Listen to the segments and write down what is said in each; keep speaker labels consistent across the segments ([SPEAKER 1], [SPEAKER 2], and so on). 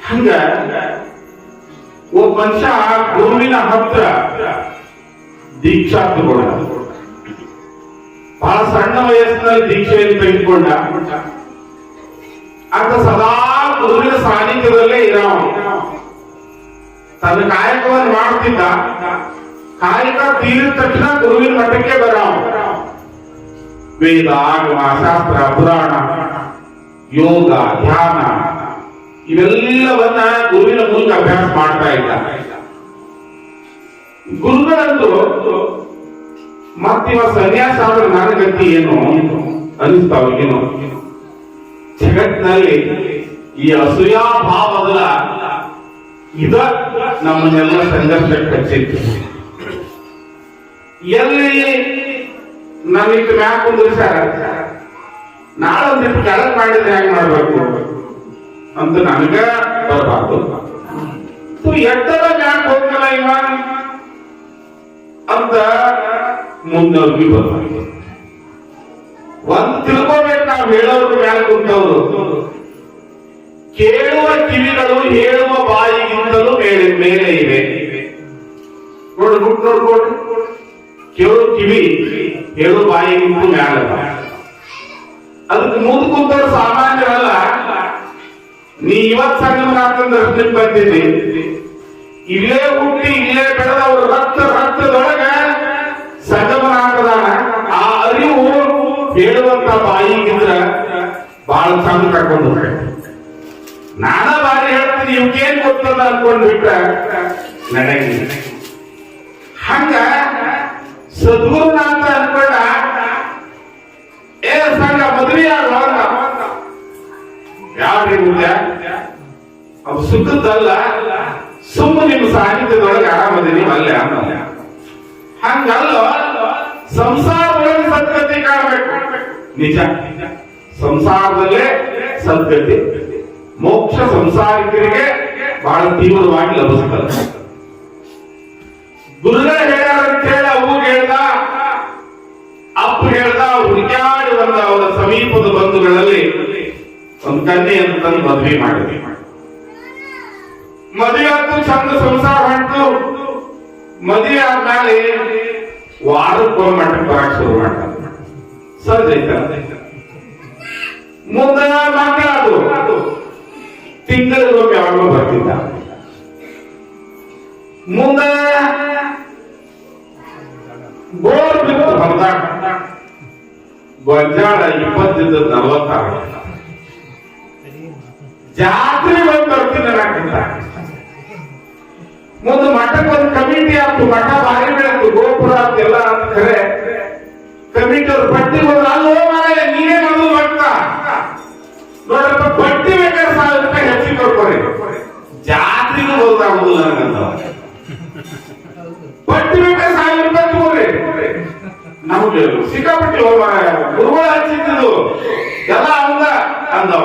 [SPEAKER 1] ಹಂಗ ಒಬ್ಬ ಮನುಷ್ಯ ಗುರುವಿನ ಹತ್ರ ದೀಕ್ಷಾ ತಗೊಂಡ, ಬಹಳ ಸಣ್ಣ ವಯಸ್ಸಿನಲ್ಲಿ ದೀಕ್ಷೆಯನ್ನು ತೆಗೆದುಕೊಂಡ. ಅಂತ ಸದಾ ಗುರುವಿನ ಸಾನ್ನಿಧ್ಯದಲ್ಲೇ ಇರಾವ. ತನ್ನ ಕಾಯಕವನ್ನು ಮಾಡ್ತಿದ್ದ. ಕಾಯಕ ತೀರಿದ ತಕ್ಷಣ ಗುರುವಿನ ಮಠಕ್ಕೆ ಬರಾವ. ವೇದ, ಆಗಮ, ಶಾಸ್ತ್ರ, ಪುರಾಣ, ಯೋಗ, ಧ್ಯಾನ ಇವೆಲ್ಲವನ್ನ ಗುರುವಿನ ಮೂಲಕ ಅಭ್ಯಾಸ ಮಾಡ್ತಾ ಇದ್ದ. ಗುರುಗಳಂತೂ ಮತ್ತಿವ ಸನ್ಯಾಸ ಆದ್ರೆ ನನ್ನ ಗತಿ ಏನು ಅನಿಸ್ತಾವೇನೋ. ಜಗತ್ತಿನಲ್ಲಿ ಈ ಅಸೂಯಾ ಭಾವದ ಇದ ನಮ್ಮನ್ನೆಲ್ಲ ಸಂಘರ್ಷಕ್ಕೆ ಹಚ್ಚಿತ್ತು. ಎಲ್ಲಿ ನನ್ನಿಟ್ಟು ಮ್ಯಾಕ್ ಕುಂದ್ರಿಸ್ಯಾರ, ನಾಳೆ ಒಂದಿಟ್ಟು ಕೆಳಗ್ ಮಾಡಿದ್ರೆ ಹೆಂಗ್ ಮಾಡ್ಬೇಕು ಅಂತ ನನಗ ಬರಬಾರ್ದು. ಎಟ್ಟರ ಮ್ಯಾಕ್ ಹೋಗಲ್ಲ ಇವ ಅಂತ ಮುಂದವ್ರಿಗೆ ಬರ್ಬೇಕು. ಒಂದ್ ತಿಳ್ಕೋಬೇಕು, ನಾವು ಹೇಳೋರ್ಗು ಮ್ಯಾಲ ಕುಂತವ್ರು. ಕೇಳುವ ಕಿವಿಗಳು ಹೇಳುವ ಬಾಯಿಗಿಂತಲೂ ಮೇಲೆ ಇವೆ. ನೋಡ್ಕೊಡ್ರಿ, ಕೇಳುವ ಕಿವಿ ಹೇಳುವ ಬಾಯಿಗಿಂತ ಮ್ಯಾಲ. ಅದಕ್ಕೆ ಮುಂದ್ ಕುಂತವ್ರು ಸಾಮಾನ್ಯರಲ್ಲ. ನೀ ಇವತ್ ಸಂಗಮನಾಥನ ದರ್ಶನಕ್ಕೆ ಬಂದಿದ್ದಿ, ಇಲ್ಲೇ ಹುಟ್ಟಿ ಇಲ್ಲೇ ಬೆಳೆದ ಅವ್ರ ರಕ್ತದೊಳಗ ಸಂಗಮನಾಥದಾನ. ಆ ಅರಿವು ಹೇಳುವಂತ ಬಾಯಿಗಿದ್ರ ಬಹಳ ಚಂದ ಕರ್ಕೊಂಡು ನಾನ ಬಾರಿ ಹೇಳ್ತೀನಿ, ಇವಕ್ಕೇನ್ ಗೊತ್ತದ ಅನ್ಕೊಂಡ್ಬಿಟ್ರ ನಡೆಯಂಗಿಲ್ಲ. ಹಂಗ ಸದ್ಗುರುನಾಥ ಅನ್ಕೊಂಡ ಸಂಘ ಮದುವೆ ಯಾವ್ರಿ ಮುಂದೆ ಅದು ಸುಖದ್ದಲ್ಲ, ಸುಮ್ಮ ನಿಮ್ಮ ಸಾಹಿತ್ಯದೊಳಗೆ ಆರಾಮದಿನಿ ಅಲ್ಲೇ ಅನ್ನಲ್ಲ. ಹಂಗಲ್ಲ, ಸಂಸಾರದೊಳಗೆ ಸದ್ಗತಿ ಕಾಣಬೇಕು. ನಿಜ, ಸಂಸಾರದಲ್ಲೇ ಸದ್ಗತಿ, ಮೋಕ್ಷ ಸಂಸಾರಿಕರಿಗೆ ಬಹಳ ತೀವ್ರವಾಗಿ ಲಭಿಸ್ತದೆ. ಗುರುಗಳು ಹೇಳ್ಯಾರ ಅಂತ ಹೇಳಿ ಅವು ಹೇಳ್ದ, ಅಪ್ಪ ಹೇಳ್ದ. ಹುಡುಕಾಡಿ ಬಂದ ಅವರ ಸಮೀಪದ ಬಂಧುಗಳಲ್ಲಿ ಒಂದು ಕನ್ಯೆಯನ್ನು ತಂದು ಮದುವೆ ಮಾಡಿದ್ವಿ. ಮದುವೆ ಆಯ್ತು, ಚಂದ ಸಂಸಾರ ಹೊಂಟು. ಮದುವೆ ಆದ್ಮೇಲೆ ವಾರಕ್ಕೊಂದು ಮಠಕ್ಕೆ ಬರಕ್ ಶುರು ಮಾಡ್ತಾರೆ. ಸದ್ಯೈತ ಮುಂದೆ ಮಕ್ಕಳಾದ್ರು ತಿಂಗಳಿಗೊಮ್ಮೆ ಯಾವಾಗಲೂ ಬರ್ತಿದ್ದ. ಮುಂದೆ ಬೋರ್ ಬಿತ್ತು ಹೊರದಾಗ ಗೊಂಜಾಳ 20-46 ಜಾತ್ರೆ ಬಂದು ಬರ್ತೀನಿ ಅನ್ನಕಂತ. ಮುಂದೆ ಮಠಕ್ಕೆ ಒಂದು ಕಮಿಟಿ ಆಯ್ತು. ಮಠ ಭಾರಿ ಬೆಳೆತು, ಗೋಪುರ ಅಂತೆಲ್ಲ ಅಂತ ಖರೆ. ಕಮಿಟಿ ಅವ್ರು ಬಟ್ಟಿ ಹೋದ್ರೆ ಅಲ್ಲಿ ಹೋಗ ನೀನೇ ಮೊದಲು ಮಠ ನೋಡ್ರಪ್ಪ, ಬಟ್ಟಿ ಬೇಕಾದ್ರೆ 1000 ರೂಪಾಯಿ ಹೆಚ್ಚಿಗೆ ಕೊಡ್ಕೊರಿ. ಜಾತ್ರೆಗೂ ಹೋದಾಗುದಿಲ್ಲ ನನಗಂತ. ಬಟ್ಟಿ ಬೇಕಾದ್ರೆ 1000 ರೂಪಾಯಿ ತಗೋರಿ. ನಮ್ಗೆ ಸಿಕ್ಕಾಪಟ್ಟಿ ಗುರುಗಳು ಹಚ್ಚಿದ್ದು ಎಲ್ಲ ಅಂದವ.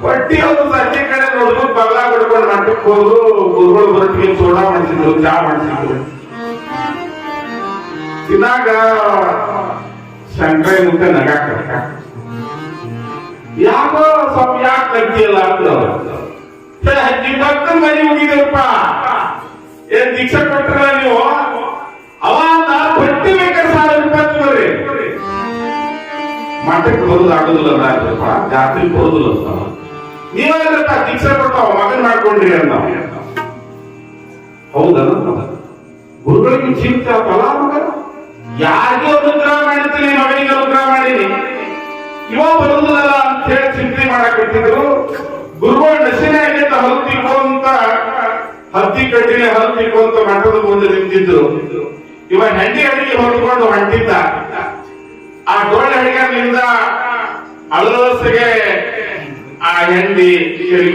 [SPEAKER 1] ಬಟ್ಟಿ ಅವರು ಸಂಜೆ ಕಡೆ ನೋಡಿದ್ರು, ಬಗಲ ಬಿಡ್ಕೊಂಡು ಮಠಕ್ಕೆ ಹೋದ್ರು. ಗುರುಗಳು ಬರಟ್ಟಿಗೆ ಸೋಡಾ ಮಾಡಿಸಿದ್ರು, ಚಾ ಮಾಡಿಸಿದ್ರು. ತಿನ್ನಾಗ ಶಂಕರ ಮುಖ ನಗಾಕ, ಯಾಕೋ ಸ್ವಲ್ಪ ಯಾಕೆ ನಗ್ತಿಯಲ್ಲ ಅಂತ. ನಿಮ್ಮ ಭಕ್ತನ ಮನೆ ಹೋಗಿದ್ದೀರಪ್ಪ, ಏನ್ ದೀಕ್ಷಾ ಕೊಟ್ರ ನೀವು? ಅವಾಗ ಬಟ್ಟಿ ಬೇಕಾದ್ರೆ 1000 ರೂಪಾಯಿ ತಗೋರಿ. ಮಠಕ್ಕೆ ಬರೋದು ಆಗೋದಿಲ್ಲ, ಜಾತ್ರೆಗೆ ಬರೋದಿಲ್ಲ. ನೀವೇನಪ್ಪ ದೀಕ್ಷಾ ಕೊಡ್ತಾವ ಮಗನ್ ಮಾಡ್ಕೊಂಡ್ರಿ ಅಂತ. ಹೌದಲ್ಲ, ಗುರುಗಳಿಗೆ ಚಿಂತೆ ಆಗ್ತಲ್ಲ. ಮಗ ಯಾರಿಗೂ ಅನುಗ್ರಹ ಮಾಡಿರ್ತೀನಿ, ಮಗನಿಗೆ ಅನುಗ್ರಹ ಮಾಡೀನಿ, ಇವ ಬರುವುದಲ್ಲ ಅಂತ ಹೇಳಿ ಚಿಂತೆ ಮಾಡಕತ್ತಿದ್ರು. ಗುರುಗಳು ನಶಿನಾಗಿದ್ದ ಹತ್ತಿ ಕಟ್ಟಿಲೆ ಹತ್ತಿಕೊಂತ ಮಠದ ಮುಂದೆ ನಿಂತಿದ್ರು. ಇವ ಹೆಂಡಿ ಅಡಿಗೆ ಹೊರಕೊಂಡು ಹೊಂಟಿದ್ದ. ಆ ಡೋಳೆ ಅಡಿಗೆಯಿಂದ ಅಳವಸಿಗೆ ಆ ಹೆಂಡಿ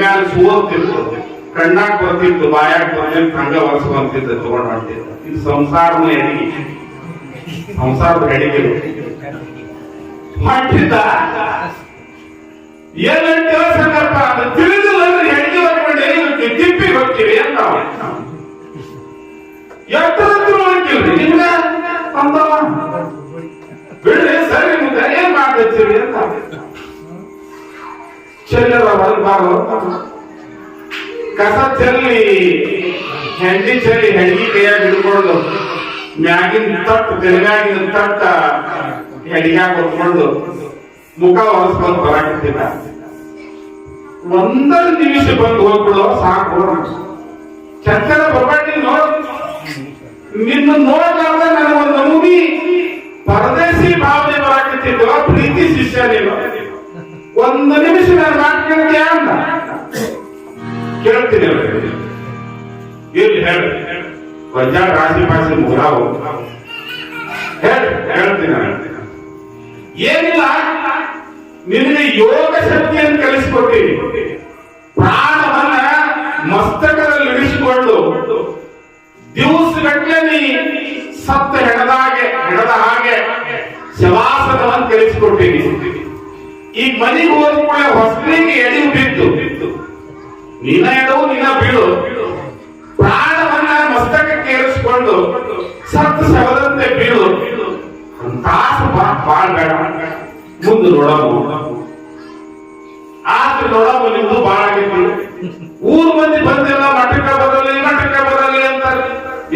[SPEAKER 1] ಮ್ಯಾಲ ಸೋರ್ತಿತ್ತು, ಕಣ್ಣಾಗ್ ಬರ್ತಿತ್ತು, ಬಾಯಾಗ ಬರ್ತಿತ್ತು, ಹಂಗ ಒರೆಸ್ಕೊಂತಿದ್ದ, ತಗೊಂಡ್ ಹೊಂಟಿದ್ದ. ಇದು ಸಂಸಾರದ ಅಡಿಗೆ, ಸಂಸಾರದ ಅಡಿಗೆ ಹೊಂಟಿದ್ದ. ಏನಂತ ಸಂದರ್ಭ ಅದು ತಿಳಿದಿಲ್ಲ. ಹೆಂಡಿ ಹೊರಕೊಂಡು ತಿಪ್ಪಿಗೆ ಹೋಗ್ತೀವಿ ಅಂತ ಎಷ್ಟರದ್ದು ಹೋಗಿಲ್ರಿ ನಿಮ್ಗ ಅಂದವ. ಬಿಡ್ರಿ ಸರಿ, ಮುದ್ದ ಏನ್ ಮಾಡ್ತೀರಿ ಅಂತ ಚೆಲ್ಲದ ಹೊರಬಾರ್ದು ಕಸ ಚೆಲ್ಲಿ ಹೆಂಡಿ ಚೆಲ್ಲಿ ಹೆಂಡಿ ಕೈಯಾಗಿ ಹಿಡ್ಕೊಂಡು ಮ್ಯಾಗಿನ ತಟ್ಟು ತೆಲುಗಾಗಿನ ತಟ್ಟ ಹೆಡಿಯಾಗಿ ಹೊತ್ಕೊಂಡು ಮುಖ ಒರೆಸ್ಕೊಂಡು ಬರಾಕತ್ತಿದ್ದ. ಒಂದೊಂದು ನಿಮಿಷ ಬಂದು ಹೋಗ್ಬಿಡೋ ಸಾಕು. ಚಂಚಲ ಬರಬೇಡಿ ನೋಡ್, ನಿನ್ನ ನೋಡ್ಲಾರ್ದ ನನಗೊಂದು ನಮೂನಿ ಪರದೇಶಿ ಭಾವನೆ ಬರಾಕತ್ತಿದ್ವ. ಪ್ರೀತಿ ಶಿಷ್ಯ ನೀನು, ಒಂದು ನಿಮಿಷ ನಾನು ಮಾತಾಡ್ತೀಯ ಅಂತ ಕೇಳ್ತೀನಿ. ಇಲ್ಲಿ ಹೇಳಿ ವಜ್ಜಾಳ ರಾಶಿ ಪಾಸಿ ಮುಗ್ರಾವು ಹೇಳ್ತೀನಿ. ಏನಿಲ್ಲ, ನಿನಗೆ ಯೋಗ ಶಕ್ತಿಯನ್ನು ಕಲಿಸಿಕೊಡ್ತೀನಿ. ಪ್ರಾಣವನ್ನ ಮಸ್ತಕದಲ್ಲಿ ಇಳಿಸಿಕೊಂಡು ದಿವಸಗಟ್ಟಲೆ ನೀ ಸತ್ತ ಹೆಣದ ಹಾಗೆ ಶವಾಸನವನ್ನು ಕಲಿಸಿಕೊಡ್ತೀನಿ. ಈ ಮನೆಗೆ ಹೋದ ಕೂಡ ಹೊಸಲಿಗೆ ಎಡಿ ಬಿದ್ದು ನಿನ್ನ ಎಡವು ನಿನ್ನ ಬೀಳು. ಪ್ರಾಣವನ್ನ ಮಸ್ತಕಕ್ಕೆ ಏರಿಸಿಕೊಂಡು ಸತ್ತ ಶವದಂತೆ ಬೀಳು. ತಾಸು ಬಾಳ್ ಬೇಡ, ಮುಂದೆ ನೋಡವು ಆದ್ರೆ ನೋಡವು ನಿಮ್ದು ಬಾಳ ಆಗೈತಿ. ಊರ್ ಮಂದಿ ಬಂದಿಲ್ಲ, ಮಠಕ್ಕ ಬರಲಿ ಅಂತಾರೆ.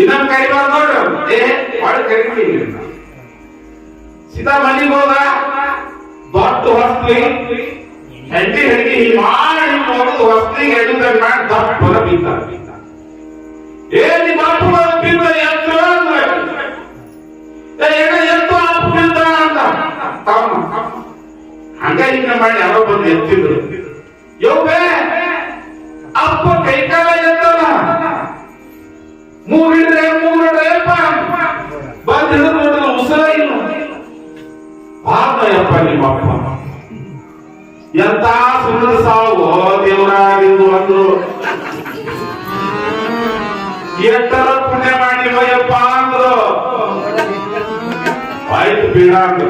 [SPEAKER 1] ಇನ್ನೊಂದು ಕರಿಬಾರ್ದು ನೋಡ್ರಿ, ಬಾಳ ಕರಿತೀವಿ. ಸೀದಾ ಮನೆಗೆ ಹೋದ, ದೊಡ್ಡ ಹೊಸ್ಲಿ ಹೆಂಡಿ ಮಾಡಿ ಹೋಗುದು ಹೊಸ್ಲಿಗೆ ಎಡುದಾಗ ಮಾಡಿ ದಪ್ಪನ ಬಿದ್ದ. ನಿಮ್ಮ ಅಪ್ಪ ಬಿದ್ದ ಎತ್ತು ಬಿದ್ದ ಅಂತ ಹಂಗ ಹಿಂಗ ಮಾಡಿ ಯಾರೋ ಬಂದು ಎತ್ತಿದ್ರು. ಯೋಗೇ ಅಪ್ಪ ಕೈಕಾಲ ಎತ್ತಲ್ಲ, ಮೂಗಿಡ್ರೆ ಬಂದ್ ಹಿಡಿದು ನೋಡಿದ್ರೆ ಉಸಿರ ಇಲ್ಲ. ಪಾಪಯ್ಯಪ್ಪ ನಿಮ್ಮಪ್ಪ ಎಂತ ಸುಂದರ ಸಾವು ದೇವರಾಗಿದ್ದು ಅಂದ್ರು. ಎತ್ತರ ಪುಣ್ಯ ಮಾಡಿ ವಯ್ಯಪ್ಪ ಅಂದ್ರು. ಆಯ್ತು ಬೀಡ ಅಂದ್ರು.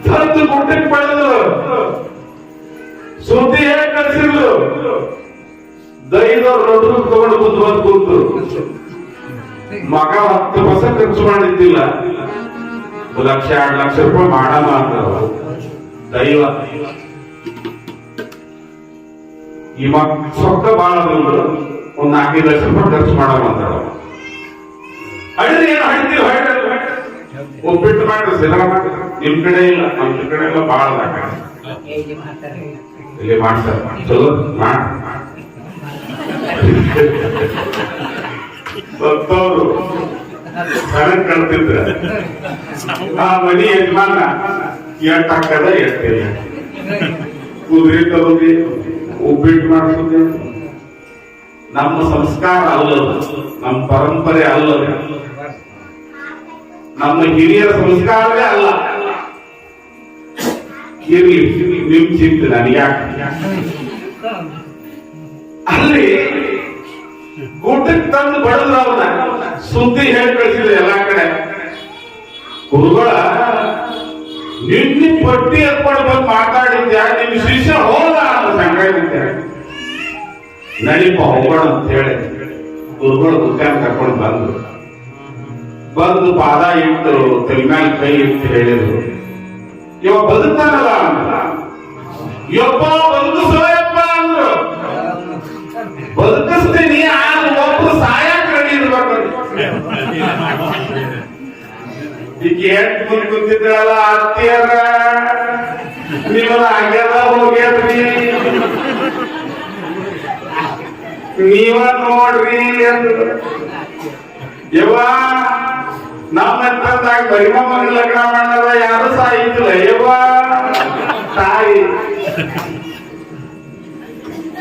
[SPEAKER 1] ತಂದು ಗುಡ್ಡಕ್ಕೆ ಬೆಳೆದ್ರು, ಸುದ್ದಿ ಹೇಳಿ ಕಳಿಸಿದ್ರು. ದೈದವ್ರು ನೋಡಿದ್ರು ತಗೊಂಡು ಬಂದು ಕೂತು. ಮಗ 10% ಖರ್ಚು ಮಾಡಿದ್ದಿಲ್ಲ, 1 ಲಕ್ಷ 2 ಲಕ್ಷ ರೂಪಾಯಿ ಮಾಡಮ್ಮ ಅಂದ್ರು. ದೈವ ಈ ಸೊಕ್ಕ ಬಾಳ ಬಂದ್ರು, 1-4 ಲಕ್ಷ ರೂಪಾಯಿ ಖರ್ಚು ಮಾಡಮ್ಮ ಅಂತಾಳ. ಅಳ್ರಿ ಏನು ಹಳ್ತೀವಿ ಒಬ್ಬಿಟ್ಟು ಮಾಡ್ರಿ ಸಿನಿಮಾ ನಿಮ್ ಕಡೆ ಇಲ್ಲ, ನಮ್ ಕಡೆ ಎಲ್ಲ ಬಾಳ ಇಲ್ಲಿ ಮಾಡ್ತಾರೆ. ಚಲೋ ಸತ್ತವರು ಕಣಕ್ ಕಳ್ತಿದ್ರ ಆ ಮನಿ ಯಜಮಾನ ಎಟ್ ಹಾಕದ ಎಟ್ಟಿಲ್ಲ. ಕುದುರೆ ತರೋದಿ, ಒಬ್ಬಿಟ್ಟು ಮಾಡಿಸೋದಿ ನಮ್ಮ ಸಂಸ್ಕಾರ ಅಲ್ಲದು, ನಮ್ಮ ಪರಂಪರೆ ಅಲ್ಲದು, ನಮ್ಮ ಹಿರಿಯರ ಸಂಸ್ಕಾರವೇ ಅಲ್ಲ. ಇರ್ಲಿ ನಿಮ್ ಚಿಂತೆ ನನಗ್ಯಾಕೆ. ಅಲ್ಲಿ ಊಟಕ್ಕೆ ತಂದು ಬಡದ್ರು ಅವನ ಸುದ್ದಿ ಹೇಳಿ ಕಳಿಸಿದ್ರು ಎಲ್ಲಾ ಕಡೆ. ಗುರುಗಳ ನಿನ್ನ ಪಟ್ಟಿ ಎತ್ಕೊಂಡು ಬಂದು ಮಾತಾಡಿದ್ಯಾ, ನಿಮ್ ಶಿಷ್ಯ ಹೋದ ಅಂತ ಸಂಗ್ರಹಿದ್ದೆ. ನಡಿಪ ಹೋಗೋಣ ಅಂತ ಹೇಳಿ ಗುರುಗಳು ದುಕಾನ್ ಕರ್ಕೊಂಡು ಬಂದು ಪಾದ ಇಟ್ಟು ತೆಲ್ಮ್ಯಾಲ ಕೈ ಇಟ್ಟು ಹೇಳಿದ್ರು, ಇವ ಬದುಕ್ತಾನಲ್ಲ ಅಂತ. ಯಪ್ಪ ಬದುಕಿಸೋಯಪ್ಪ ಅಂದ್ರು. ಬದುಕಿಸ್ತೀನಿ, ಒಬ್ರು ಸಾಯಕ್ ರೆಡಿ ಇರ್ಬೇಕು. ಈಗ ಎಂಟು ಮುಂದೆ ಕೂತಿದ್ರಲ್ಲ ಅತ್ತಿಯರ, ನಿಮ್ಮದ ಆಗ್ಯದ ಹೋಗ್ಯದ್ರಿ, ನೀವ ನೋಡ್ರಿ ಅಂದ್ರು. ಯವ್ವ ನಮ್ಮಂತಾಗ ಬರಿಮಮ್ಮನ ಲಗ್ನ ಮಾಡದ ಯಾರು ಸಾಯಿತಿಲ್ಲ. ಯವ್ವ ತಾಯಿ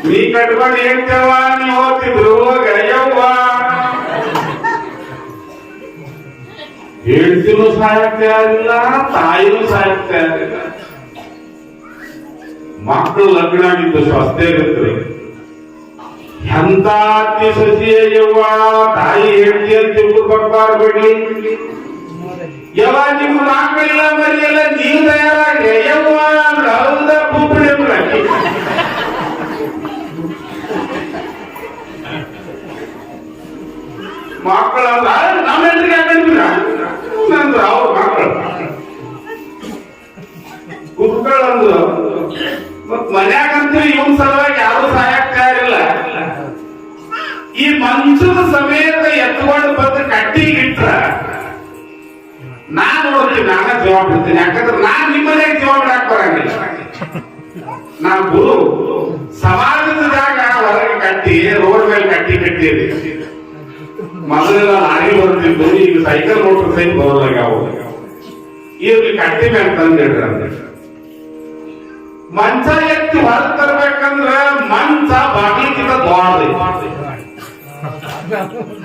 [SPEAKER 1] ನೀ ಕಟ್ಕೊಂಡು ಹೇಳ್ತೇವ, ನೀ ಹೋಗ್ತಿದ್ರು ಹೋಗ. ಯವ್ವ ಹೇಳ್ತಿನೂ ಸಾಯಕ್ಕೆ ಆಗಿಲ್ಲ, ತಾಯಿನೂ ಸಾಯಕ್ಕೆ ಆಗಿಲ್ಲ. ಮಕ್ಕಳು ಲಗ್ನ ಆಗಿದ್ದು ಸ್ವಸ್ಥೆಗಿದ್ರು. ಎಂತ ಅತ್ತಿ ಸಸಿಯ ಯವ್ವ, ತಾಯಿ ಹೇಳ್ತಿ ಅಂತ ಬರ್ಬಾರ್ಬೇಡಿ. ಯವ್ವ ನಿಮ್ಮ ಮಕ್ಕಳಿಲ್ಲ ಮರಿಯಲ್ಲ, ನೀವು ತಯಾರಾಗಿ ಯವ್ವ ಅಂದ್ರೆ ಹೌದ ಬುಬ್ಬಿಡಿ ಮಕ್ಕಳಲ್ಲ. ನಮ್ಮ ಹೆಂಡ್ರಿಗೆ ಹಾಕಿದ್ರ ನಂದ್ರ ಅವ್ರ ಮಕ್ಕಳು ಕುತ್ಕೊಳ್ಳಂದ್ರು ಜೀವ ಬಿಡ್ತೀನಿ. ಯಾಕಂದ್ರೆ ನಾನ್ ನಿಮ್ಮನೆ ಜೀವ ಬಿಡಾಕ್ ಬರಂಗಿಲ್ಲ. ನಾ ಗುರು ಸಮಾಜದ ಜಾಗ ಹೊರಗೆ ಕಟ್ಟಿ ರೋಡ್ ಮೇಲೆ ಕಟ್ಟಿದ್ದೀರಿ. ಮೊದಲೆಲ್ಲ ಲಾರಿ ಬರ್ತಿದ್ದು, ಈಗ ಸೈಕಲ್ ಮೋಟರ್ ಸೈಕಲ್ ಬರೋಲ್ಲ. ಯಾವ ಈಗ ಕಟ್ಟಿ ಮೇಲೆ ತಂದಿಡ್ರಿ. ಮಂಚ ಎತ್ತಿ ಹೊರಗೆ ತರ್ಬೇಕಂದ್ರ ಮಂಚ ಬಾಗಿಲಿಂದ ದೊಡ್ಡದು.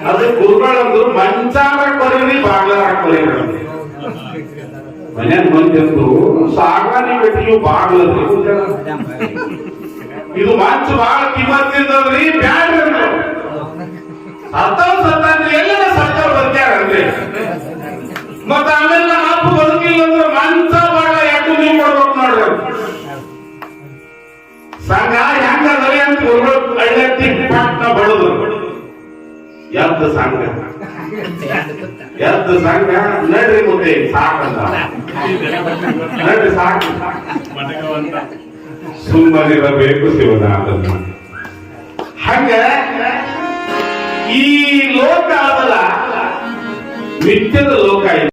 [SPEAKER 1] ಅದು ಗುರುಗಳಂದ್ರು ಮಂಚ ಕೊರಿರಿ ಬಾಗ್ಲ ಕೊರಿರಿ. ಮನ್ಯಾಗ ಮಂದಿ ಸಾಗವಾನಿ ಕಟ್ಟಿಗೆ ಬಾಗ್ಲದ್ರಿ. ಇದು ಮಂಚ ಬಾಳ ಕಿಮ್ಮತ್ತಿದ್ದದ್ರಿ, ಬ್ಯಾಡ್ರಿ. ಸತ್ತಂದ್ರೆ ಎಲ್ಲ ಸತ್ತವ್ ಬರ್ತಾರಂದ್ರೆ. ಮತ್ತ ಆಮೇಲೆ ನಮ್ಮ ಅಪ್ಪ ಬದುಕಿಲ್ಲ ಅಂದ್ರೆ ಮಂಚ ಬಾಳ ಯಾಕೆ ನೀವು ಕೊಡ್ಬೇಕು ನೋಡ್ರಿ. ಸಂಘ ಹೆಂಗದರಿ ಅಂತ ಗುರುಗಳು ಕಳ್ಳೆತ್ತಿ ಪಟ್ಟ ಬಡದ್ರು. ಎದ್ದು ಸಂಘ ನಡ್ರಿ ಮುಂದೆ ಸಾಕಂತ ನಡ್ರಿ ಸಾಕು. ಸುಮ್ಮನಿರಬೇಕು ಶಿವನಾಥನ. ಹಂಗ ಈ ಲೋಕ ಅದಲ್ಲ, ಮಿಥ್ಯದ ಲೋಕ ಇದೆ.